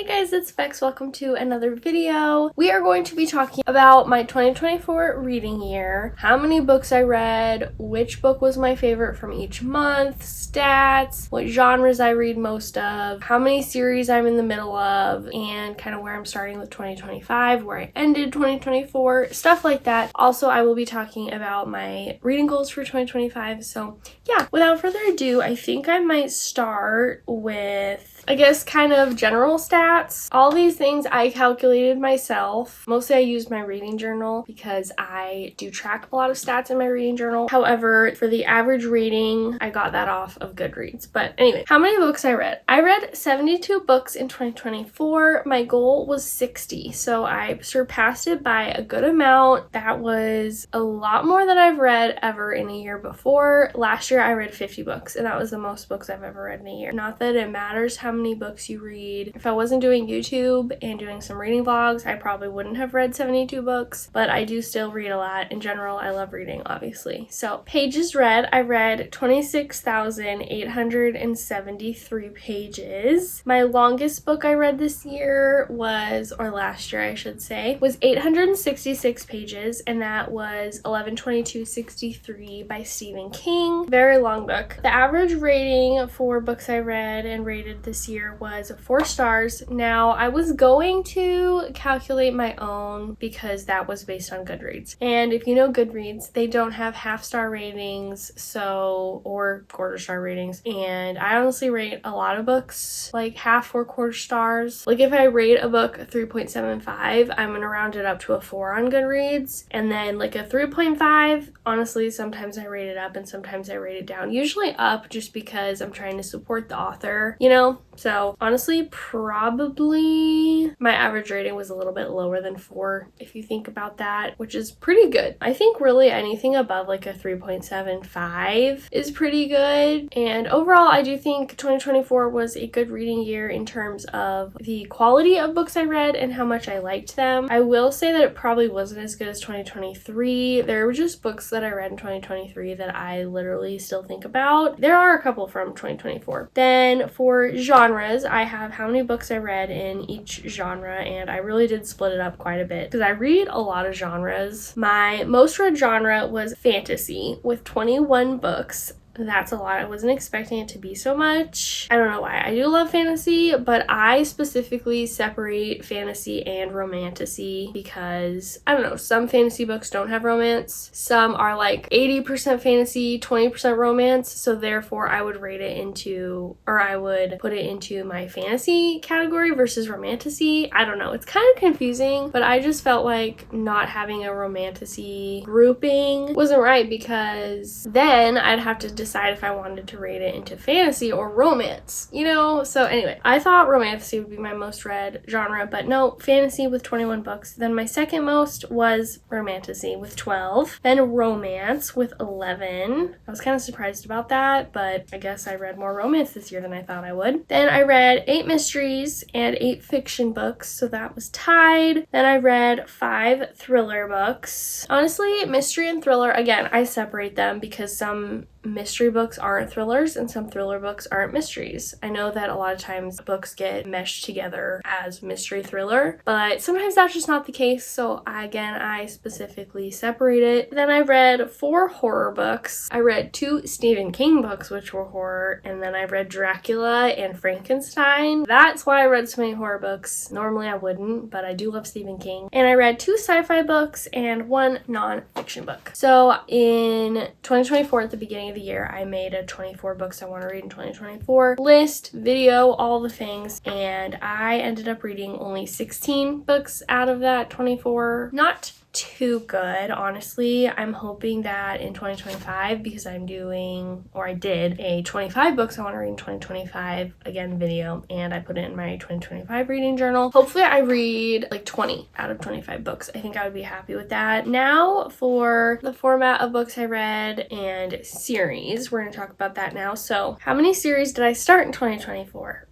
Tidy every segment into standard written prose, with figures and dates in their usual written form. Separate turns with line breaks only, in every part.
guys, it's Vex. Welcome to another video. We are going to be talking about my 2024 reading year, how many books I read, which book was my favorite from each month, stats, what genres I read most of, how many series I'm in the middle of, and kind of where I'm starting with 2025, where I ended 2024, stuff like that. Also, I will be talking about my reading goals for 2025. So yeah, without further ado, I think I might start with, I guess, kind of general stats. All these things I calculated myself. Mostly I used my reading journal because I do track a lot of stats in my reading journal. However, for the average rating, I got that off of Goodreads. But anyway, how many books I read? I read 72 books in 2024. My goal was 60, so I surpassed it by a good amount. That was a lot more than I've read ever in a year before. Last year I read 50 books, and that was the most books I've ever read in a year. Not that it matters how many books you read. If I wasn't doing YouTube and doing some reading vlogs, I probably wouldn't have read 72 books, but I do still read a lot. In general, I love reading, obviously. So pages read, I read 26,873 pages. My longest book I read this year was, or last year I should say, was 866 pages, and that was 11/22/63 by Stephen King. Very long book. The average rating for books I read and rated this year was 4 stars. Now, I was going to calculate my own because that was based on Goodreads. And if you know Goodreads, they don't have half-star ratings, or quarter-star ratings. And I honestly rate a lot of books like half or quarter stars. Like if I rate a book a 3.75, I'm gonna round it up to a 4 on Goodreads. And then like a 3.5, honestly, sometimes I rate it up and sometimes I rate it down. Usually up just because I'm trying to support the author, you know? So honestly, probably my average rating was a little bit lower than 4 if you think about that, which is pretty good. I think really anything above like a 3.75 is pretty good. And overall, I do think 2024 was a good reading year in terms of the quality of books I read and how much I liked them. I will say that it probably wasn't as good as 2023. There were just books that I read in 2023 that I literally still think about. There are a couple from 2024. Then for genres, I have how many books I read in each genre, and I really did split it up quite a bit because I read a lot of genres. My most read genre was fantasy with 21 books. That's a lot. I wasn't expecting it to be so much. I don't know why. I do love fantasy, but I specifically separate fantasy and romantasy because, I don't know, some fantasy books don't have romance. Some are like 80% fantasy, 20% romance, so therefore I would rate it into, or I would put it into my fantasy category versus romantasy. I don't know. It's kind of confusing, but I just felt like not having a romantasy grouping wasn't right because then I'd have to decide if I wanted to rate it into fantasy or romance, you know? So anyway, I thought romantasy would be my most read genre, but no, fantasy with 21 books. Then my second most was romantasy with 12. Then romance with 11. I was kind of surprised about that, but I guess I read more romance this year than I thought I would. Then I read 8 mysteries and 8 fiction books, so that was tied. Then I read 5 thriller books. Honestly, mystery and thriller, again, I separate them because some mystery books aren't thrillers and some thriller books aren't mysteries. I know that a lot of times books get meshed together as mystery thriller, but sometimes that's just not the case, so I specifically separate it. Then I read 4 horror books. I read 2 Stephen King books, which were horror, and then I read Dracula and Frankenstein. That's why I read so many horror books. Normally I wouldn't, but I do love Stephen King. And I read 2 sci-fi books and 1 non-fiction book. So in 2024, at the beginning of the year, I made a 24 books I want to read in 2024 list, video, all the things, and I ended up reading only 16 books out of that 24. Not too good, honestly. I'm hoping that in 2025, because I did a 25 books I want to read in 2025, again, video, and I put it in my 2025 reading journal. Hopefully I read like 20 out of 25 books. I think I would be happy with that. Now for the format of books I read and series, we're going to talk about that now. So how many series did I start in 2024?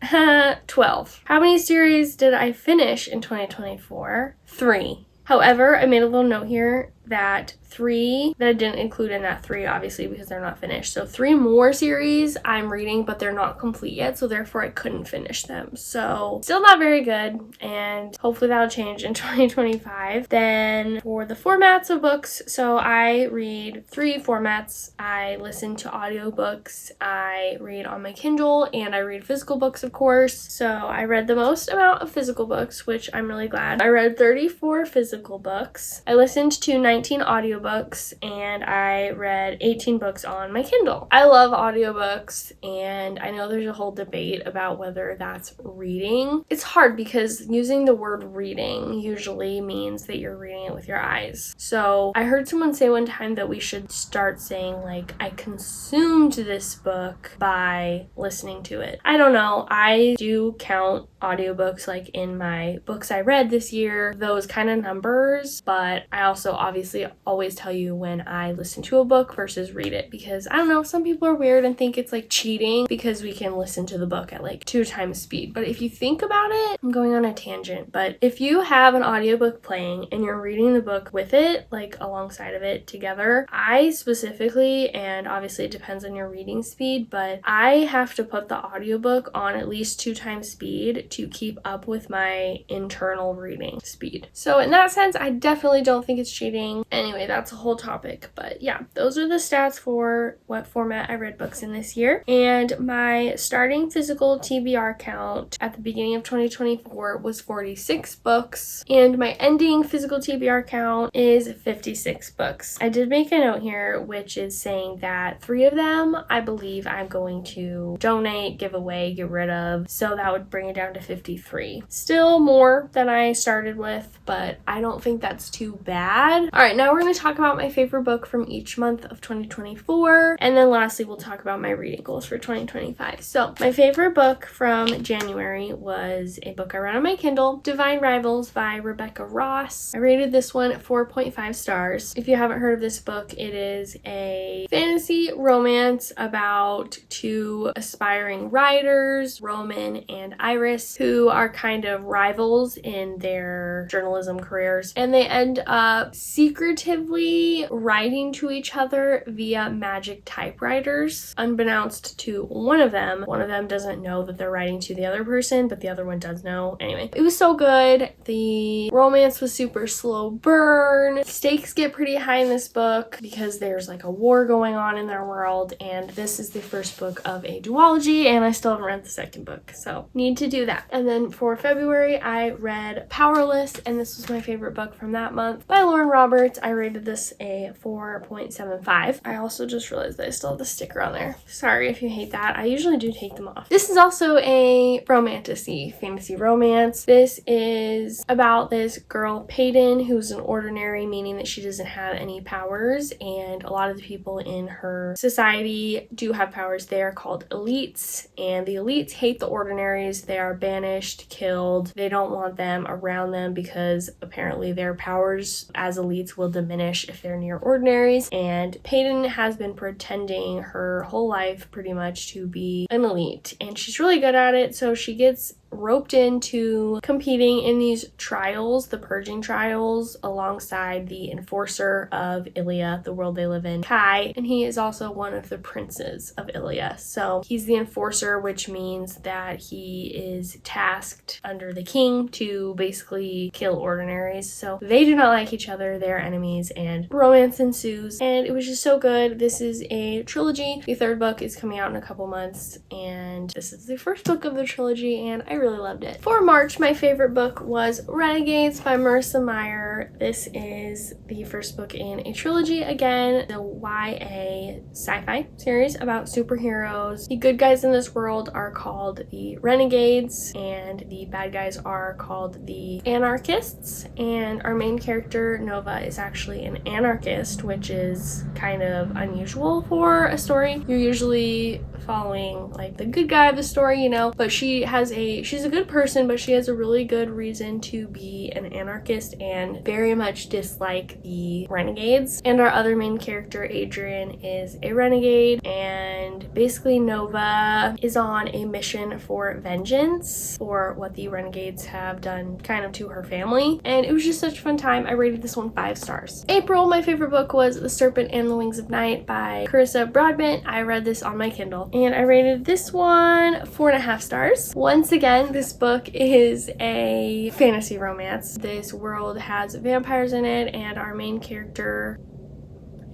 12. How many series did I finish in 2024? 3. However, I made a little note here that 3 that I didn't include in that 3, obviously, because they're not finished. So 3 more series I'm reading, but they're not complete yet, so therefore I couldn't finish them. So still not very good, and hopefully that'll change in 2025. Then for the formats of books, so I read 3 formats. I listen to audiobooks, I read on my Kindle, and I read physical books, of course. So I read the most amount of physical books, which I'm really glad. I read 34 physical books. I listened to 19 audiobooks, and I read 18 books on my Kindle. I love audiobooks, and I know there's a whole debate about whether that's reading. It's hard because using the word reading usually means that you're reading it with your eyes. So I heard someone say one time that we should start saying, like, I consumed this book by listening to it. I don't know. I do count audiobooks like in my books I read this year, those kind of numbers, but I also obviously always tell you when I listen to a book versus read it, because I don't know, some people are weird and think it's like cheating because we can listen to the book at like 2 times speed. But if you think about it, I'm going on a tangent, but if you have an audiobook playing and you're reading the book with it, like alongside of it together, I specifically, and obviously it depends on your reading speed, but I have to put the audiobook on at least 2 times speed to keep up with my internal reading speed. So in that sense, I definitely don't think it's cheating. Anyway, that's a whole topic, but yeah, those are the stats for what format I read books in this year. And my starting physical TBR count at the beginning of 2024 was 46 books, and my ending physical TBR count is 56 books. I did make a note here, which is saying that 3 of them I believe I'm going to donate, give away, get rid of, so that would bring it down to 53. Still more than I started with, but I don't think that's too bad. All right, now we're going to talk about my favorite book from each month of 2024, and then lastly we'll talk about my reading goals for 2025. So my favorite book from January was a book I read on my Kindle, Divine Rivals by Rebecca Ross. I rated this one at 4.5 stars. If you haven't heard of this book, it is a fantasy romance about 2 aspiring writers, Roman and Iris, who are kind of rivals in their journalism careers, and they end up secretively writing to each other via magic typewriters, unbeknownst to one of them. One of them doesn't know that they're writing to the other person, but the other one does know. Anyway, it was so good. The romance was super slow burn. Stakes get pretty high in this book because there's like a war going on in their world, and this is the first book of a duology, and I still haven't read the second book, so need to do that. And then for February, I read Powerless, and this was my favorite book from that month by Lauren Roberts. I rated this a 4.75. I also just realized that I still have the sticker on there. Sorry if you hate that. I usually do take them off. This is also a fantasy romance. This is about this girl, Peyton, who's an ordinary, meaning that she doesn't have any powers, and a lot of the people in her society do have powers. They are called elites, and the elites hate the ordinaries. They are banished, killed. They don't want them around them because apparently their powers as elites will diminish if they're near ordinaries, and Peyton has been pretending her whole life pretty much to be an elite, and she's really good at it, so she gets roped into competing in these trials, the purging trials, alongside the enforcer of Ilia, the world they live in, Kai, and he is also one of the princes of Ilia. So he's the enforcer, which means that he is tasked under the king to basically kill ordinaries. So they do not like each other, they're enemies, and romance ensues, and it was just so good. This is a trilogy. The 3rd book is coming out in a couple months, and this is the 1st book of the trilogy, and I really loved it. For March, my favorite book was Renegades by Marissa Meyer. This is the 1st book in a trilogy, again, the YA sci-fi series about superheroes. The good guys in this world are called the Renegades, and the bad guys are called the Anarchists, and our main character, Nova, is actually an anarchist, which is kind of unusual for a story. You're usually following like the good guy of the story, you know, but she's a good person, but she has a really good reason to be an anarchist and very much dislike the renegades. And our other main character, Adrian, is a renegade, and Basically, Nova is on a mission for vengeance for what the Renegades have done kind of to her family, and it was just such a fun time. I rated this one 5 stars. April, my favorite book was The Serpent and the Wings of Night by Carissa Broadbent. I read this on my Kindle, and I rated this one 4.5 stars. Once again, this book is a fantasy romance. This world has vampires in it, and our main character,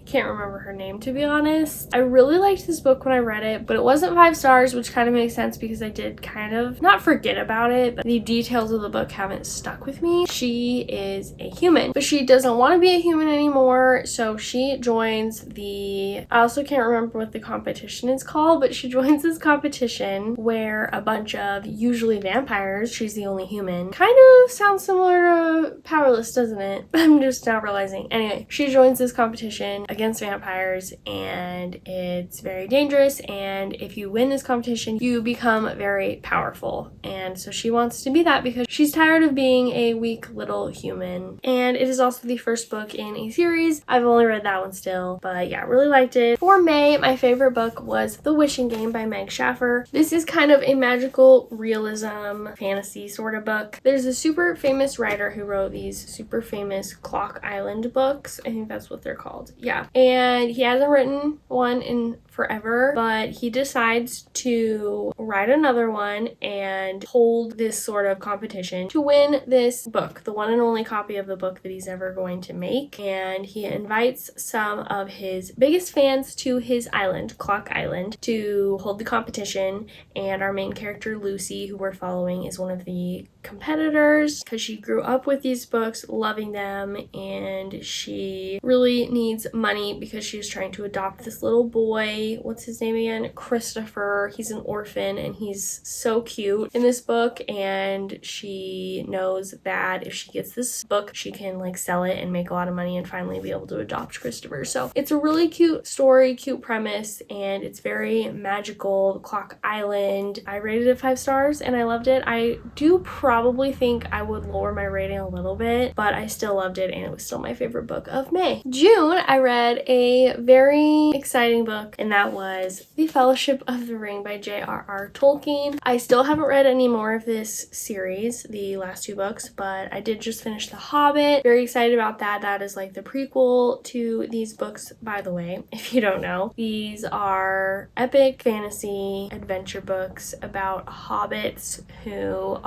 can't remember her name, to be honest. I really liked this book when I read it, but it wasn't 5 stars, which kind of makes sense because I did kind of not forget about it, but the details of the book haven't stuck with me. She is a human, but she doesn't want to be a human anymore, so she joins I also can't remember what the competition is called, but she joins this competition where a bunch of usually vampires, she's the only human. Kind of sounds similar to Powerless, doesn't it? I'm just now realizing. Anyway, she joins this competition against vampires, and it's very dangerous, and if you win this competition you become very powerful, and so she wants to be that because she's tired of being a weak little human. And it is also the first book in a series. I've only read that one still, but yeah, really liked it. For May, my favorite book was The Wishing Game by Meg Schaffer. This is kind of a magical realism fantasy sort of book. There's a super famous writer who wrote these super famous Clock Island books. I think that's what they're called. Yeah. And he hasn't written one in forever, but he decides to write another one and hold this sort of competition to win this book, the one and only copy of the book that he's ever going to make. And he invites some of his biggest fans to his island, Clock Island, to hold the competition. And our main character, Lucy, who we're following, is one of the competitors because she grew up with these books, loving them, and she really needs money because she's trying to adopt this little boy. What's his name again? Christopher. He's an orphan and he's so cute in this book, and she knows that if she gets this book she can like sell it and make a lot of money and finally be able to adopt Christopher. So it's a really cute story, cute premise, and it's very magical. Clock Island. I rated it 5 stars and I loved it. I do probably think I would lower my rating a little bit, but I still loved it and it was still my favorite book of May. June, I read a very exciting book, and that was The Fellowship of the Ring by J.R.R. Tolkien. I still haven't read any more of this series, the last 2 books, but I did just finish The Hobbit. Very excited about that. That is like the prequel to these books, by the way, if you don't know. These are epic fantasy adventure books about hobbits who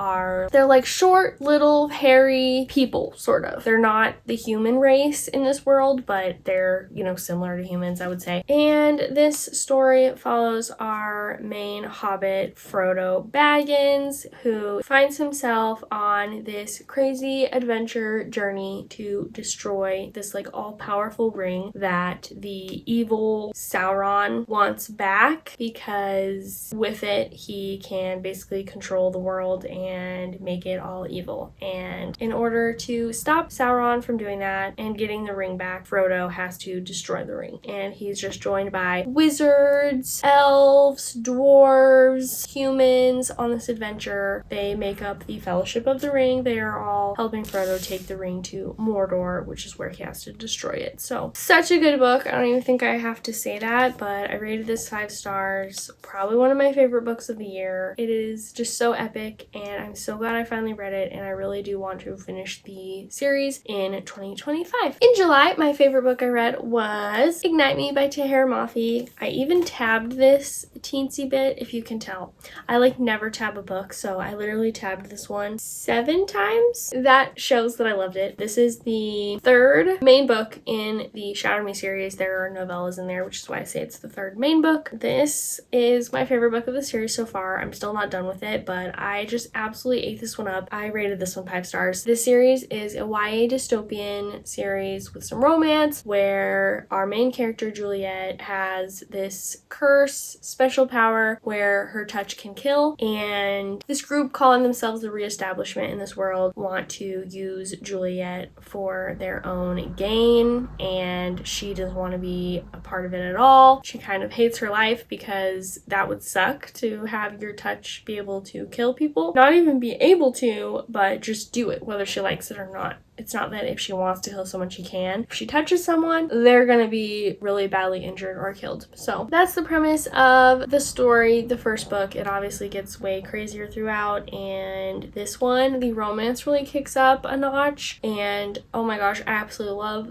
they're like short, little, hairy people, sort of. They're not the human race in this world, but they're, you know, similar to humans, I would say. And this story follows our main hobbit, Frodo Baggins, who finds himself on this crazy adventure journey to destroy this like all-powerful ring that the evil Sauron wants back, because with it he can basically control the world and make it all evil. And in order to stop Sauron from doing that and getting the ring back, Frodo has to destroy the ring. And he's just joined by wizards, elves, dwarves, humans on this adventure. They make up the Fellowship of the Ring. They are all helping Frodo take the ring to Mordor, which is where he has to destroy it. So, such a good book. I don't even think I have to say that, but I rated this 5 stars. Probably one of my favorite books of the year. It is just so epic, and I'm so glad I finally read it, and I really do want to finish the series in 2025. In July, my favorite book I read was Ignite Me by Tahereh Mafi. I even tabbed this a teensy bit, if you can tell. I like never tab a book, so I literally tabbed this one 7 times. That shows that I loved it. This is the 3rd main book in the Shatter Me series. There are novellas in there, which is why I say it's the 3rd main book. This is my favorite book of the series so far. I'm still not done with it, but I just absolutely ate this one up. I rated this one 5 stars. This series is a YA dystopian series with some romance where our main character Juliet has this curse, special power where her touch can kill, and this group calling themselves the Reestablishment in this world want to use Juliet for their own gain, and she doesn't want to be a part of it at all. She kind of hates her life because that would suck to have your touch be able to kill people. Not even be able to, but just do it, whether she likes it or not. it's not that if she wants to kill someone, she can. If she touches someone, they're gonna be really badly injured or killed. So that's the premise of the story. The first book, it obviously gets way crazier throughout, and this one, the romance really kicks up a notch, and oh my gosh, I absolutely love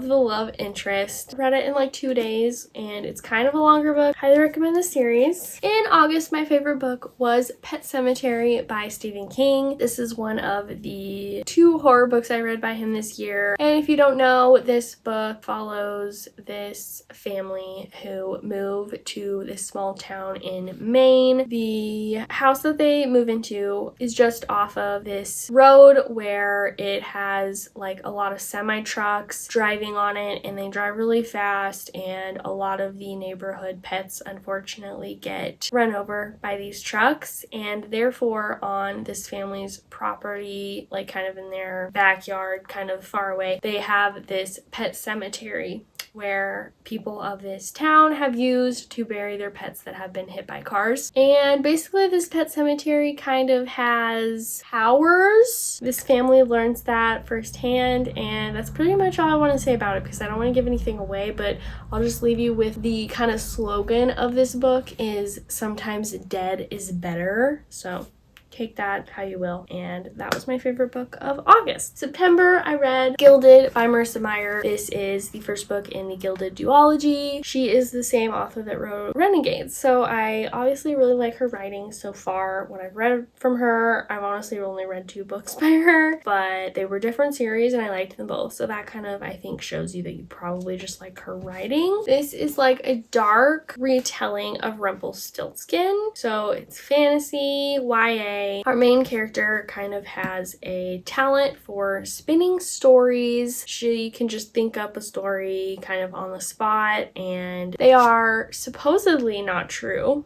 the love interest. I read it in like 2 days, and it's kind of a longer book. Highly recommend the series. In August, my favorite book was Pet Sematary by Stephen King. This is one of the 2 horror books I read by him this year. And if you don't know, this book follows this family who move to this small town in Maine. The house that they move into is just off of this road where it has like a lot of semi trucks driving on it, and they drive really fast, and a lot of the neighborhood pets unfortunately get run over by these trucks, and therefore on this family's property, like kind of in their backyard, kind of far away, they have this pet cemetery where people of this town have used to bury their pets that have been hit by cars. And basically this pet cemetery kind of has powers. This family learns that firsthand, and that's pretty much all I want to say about it because I don't want to give anything away, but I'll just leave you with the kind of slogan of this book is sometimes dead is better. So take that how you will. And that was my favorite book of August. September, I read Gilded by Marissa Meyer. This is the first book in the Gilded duology. She is the same author that wrote Renegades, so I obviously really like her writing so far. What I've read from her, I've honestly only read 2 books by her, but they were different series and I liked them both, so that kind of I think shows you that you probably just like her writing. This is like a dark retelling of Rumpelstiltskin, so it's fantasy, YA. Our main character kind of has a talent for spinning stories. She can just think up a story kind of on the spot, and they are supposedly not true.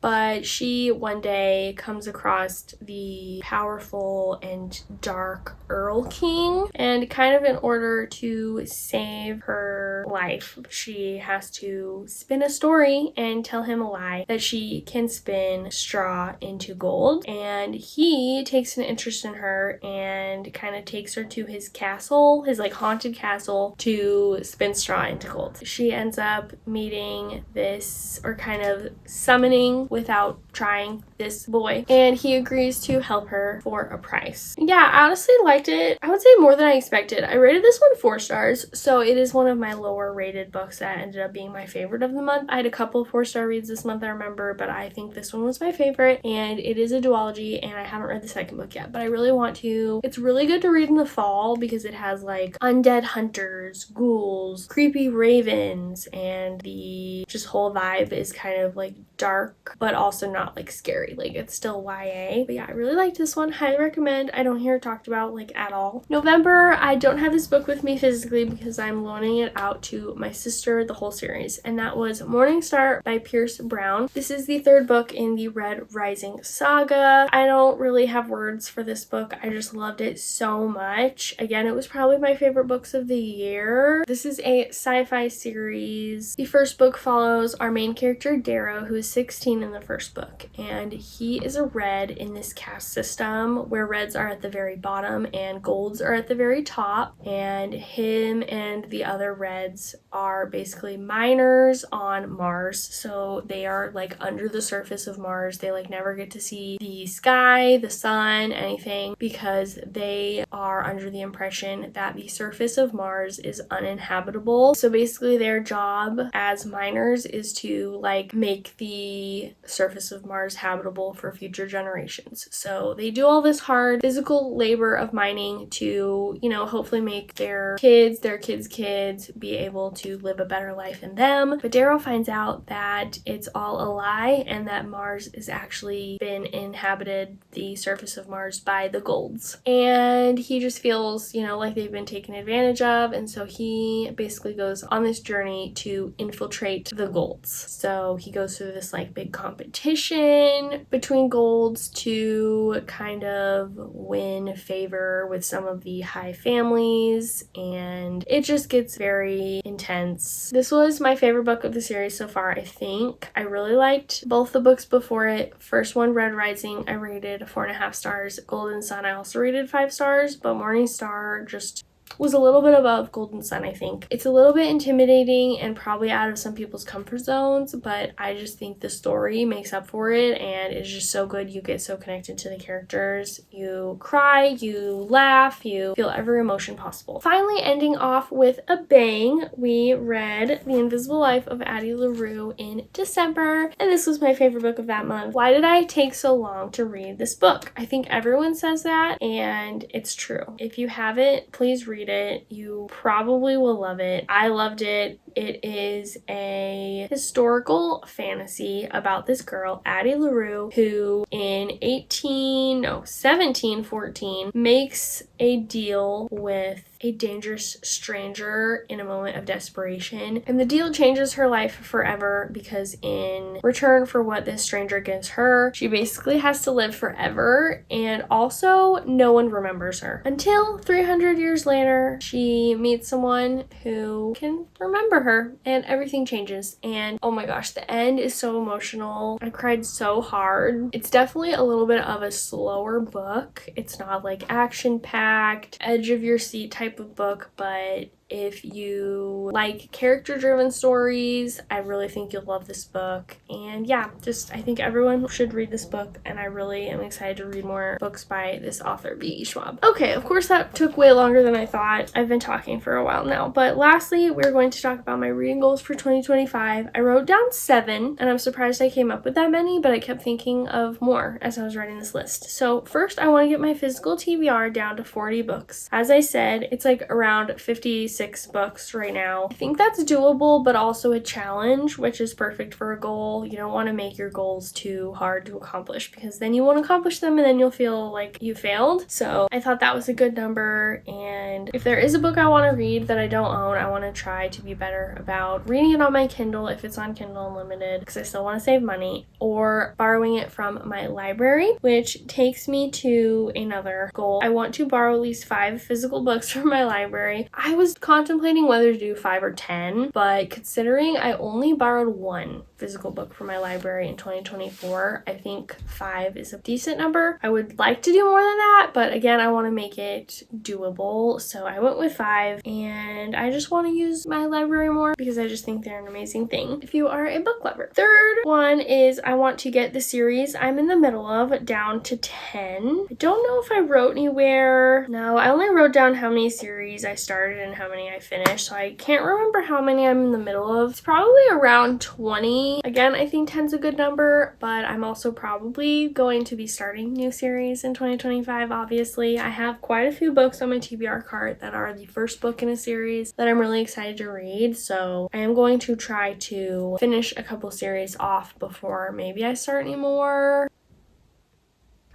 But she one day comes across the powerful and dark Earl King, and kind of in order to save her life, she has to spin a story and tell him a lie that she can spin straw into gold. And he takes an interest in her and kind of takes her to his castle, his like haunted castle, to spin straw into gold. She ends up meeting this, or kind of summoning without trying, this boy, and he agrees to help her for a price. Yeah, I honestly liked it. I would say more than I expected. I rated this one 4 stars, so it is one of my lower rated books that ended up being my favorite of the month. I had a couple 4-star reads this month, I remember, but I think this one was my favorite, and it is a duology, and I haven't read the second book yet, but I really want to. It's really good to read in the fall because it has like undead hunters, ghouls, creepy ravens, and the just whole vibe is kind of like dark, but also not like scary. Like it's still YA. But yeah, I really liked this one. Highly recommend. I don't hear it talked about like at all. November, I don't have this book with me physically because I'm loaning it out to my sister, the whole series, and that was Morning Star by Pierce Brown. This is the 3rd book in the Red Rising saga. I don't really have words for this book. I just loved it so much. Again, it was probably my favorite books of the year. This is a sci-fi series. The first book follows our main character Darrow, who is 16 in the first book, and he is a red in this caste system where reds are at the very bottom and golds are at the very top, and him and the other reds are basically miners on Mars, so they are like under the surface of Mars. They like never get to see the sky, the sun, anything, because they are under the impression that the surface of Mars is uninhabitable. So basically their job as miners is to like make the surface of Mars habitable for future generations. So they do all this hard physical labor of mining to, you know, hopefully make their kids, their kids' kids be able to live a better life than them. But Darrow finds out that it's all a lie and that Mars is actually been inhabited, the surface of Mars, by the Golds. And he just feels, you know, like they've been taken advantage of, and so he basically goes on this journey to infiltrate the Golds. So he goes through this like big competition between golds to kind of win favor with some of the high families, and it just gets very intense. This was my favorite book of the series so far, I think. I really liked both the books before it. First one, Red Rising, I rated 4.5 stars. Golden Sun, I also rated 5 stars, but Morning Star just was a little bit above Golden Sun, I think. It's a little bit intimidating and probably out of some people's comfort zones, but I just think the story makes up for it, and it's just so good. You get so connected to the characters. You cry, you laugh, you feel every emotion possible. Finally, ending off with a bang, we read The Invisible Life of Addie LaRue in December, and this was my favorite book of that month. Why did I take so long to read this book? I think everyone says that, and it's true. If you haven't, please read it. You probably will love it. I loved it. It is a historical fantasy about this girl, Addie LaRue, who in 1714 makes a deal with a dangerous stranger in a moment of desperation. And the deal changes her life forever because in return for what this stranger gives her, she basically has to live forever, and also no one remembers her. Until 300 years later, she meets someone who can remember her and everything changes. And oh my gosh, the end is so emotional. I cried so hard. It's definitely a little bit of a slower book. It's not like action-packed, edge of your seat type of book, but if you like character-driven stories, I really think you'll love this book. And yeah, I think everyone should read this book, and I really am excited to read more books by this author, B.E. Schwab. Okay, of course that took way longer than I thought. I've been talking for a while now, but lastly, we're going to talk about my reading goals for 2025. I wrote down 7, and I'm surprised I came up with that many, but I kept thinking of more as I was writing this list. So first, I want to get my physical TBR down to 40 books. As I said, it's like around 56 books right now. I think that's doable, but also a challenge, which is perfect for a goal. You don't want to make your goals too hard to accomplish, because then you won't accomplish them and then you'll feel like you failed. So I thought that was a good number, and if there is a book I want to read that I don't own, I want to try to be better about reading it on my Kindle if it's on Kindle Unlimited, because I still want to save money, or borrowing it from my library, which takes me to another goal. I want to borrow at least 5 physical books from my library. I was contemplating whether to do 5 or 10, but considering I only borrowed 1 physical book from my library in 2024, I think 5 is a decent number. I would like to do more than that, but again, I want to make it doable, so I went with 5, and I just want to use my library more because I just think they're an amazing thing if you are a book lover. Third one is I want to get the series I'm in the middle of down to 10. I don't know if I wrote anywhere. No, I only wrote down how many series I started and how many I finished, so I can't remember how many I'm in the middle of. It's probably around 20. Again, I think 10's a good number, but I'm also probably going to be starting new series in 2025, obviously. I have quite a few books on my TBR cart that are the first book in a series that I'm really excited to read, so I am going to try to finish a couple series off before maybe I start any more.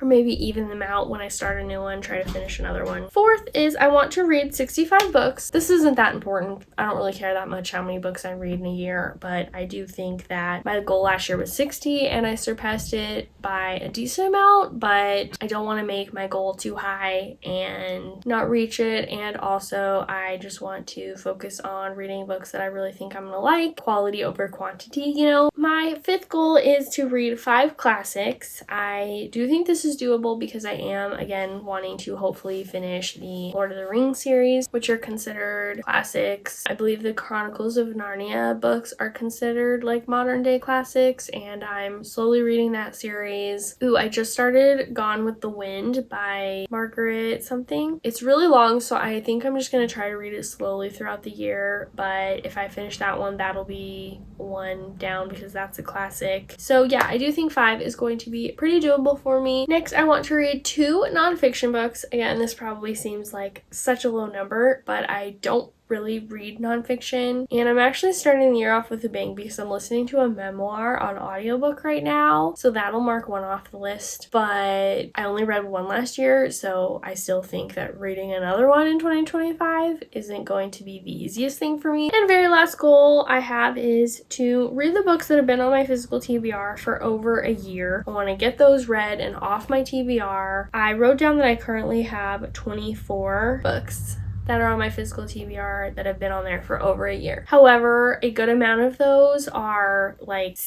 Or maybe even them out when I start a new one, try to finish another one. Fourth is I want to read 65 books. This isn't that important. I don't really care that much how many books I read in a year, but I do think that my goal last year was 60 and I surpassed it by a decent amount, but I don't want to make my goal too high and not reach it. And also I just want to focus on reading books that I really think I'm gonna like, quality over quantity, you know. My 5th goal is to read 5 classics. I do think this is doable because I am, again, wanting to hopefully finish the Lord of the Rings series, which are considered classics. I believe the Chronicles of Narnia books are considered like modern day classics, and I'm slowly reading that series. Ooh, I just started Gone with the Wind by Margaret something. It's really long, so I think I'm just gonna try to read it slowly throughout the year, but if I finish that one, that'll be one down because that's a classic. So yeah, I do think 5 is going to be pretty doable for me. Next, I want to read 2 nonfiction books. Again, this probably seems like such a low number, but I don't really read nonfiction. And I'm actually starting the year off with a bang because I'm listening to a memoir on audiobook right now. So that'll mark one off the list. But I only read one last year, so I still think that reading another one in 2025 isn't going to be the easiest thing for me. And very last goal I have is to read the books that have been on my physical TBR for over a year. I want to get those read and off my TBR. I wrote down that I currently have 24 books that are on my physical TBR that have been on there for over a year. However, a good amount of those are like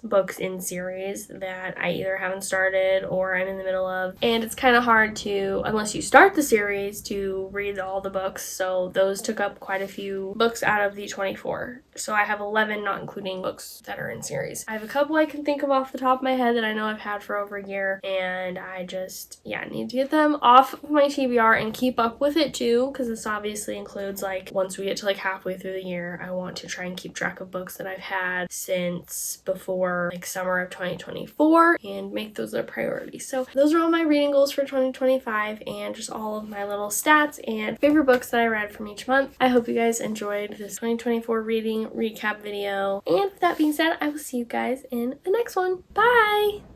books in series that I either haven't started or I'm in the middle of. And it's kind of hard to, unless you start the series, to read all the books. So those took up quite a few books out of the 24. So I have 11, not including books that are in series. I have a couple I can think of off the top of my head that I know I've had for over a year. And I just, need to get them off of my TBR and keep up with it too. Because this obviously includes like once we get to like halfway through the year, I want to try and keep track of books that I've had since before like summer of 2024 and make those a priority. So those are all my reading goals for 2025 and just all of my little stats and favorite books that I read from each month. I hope you guys enjoyed this 2024 reading recap video. And with that being said, I will see you guys in the next one. Bye!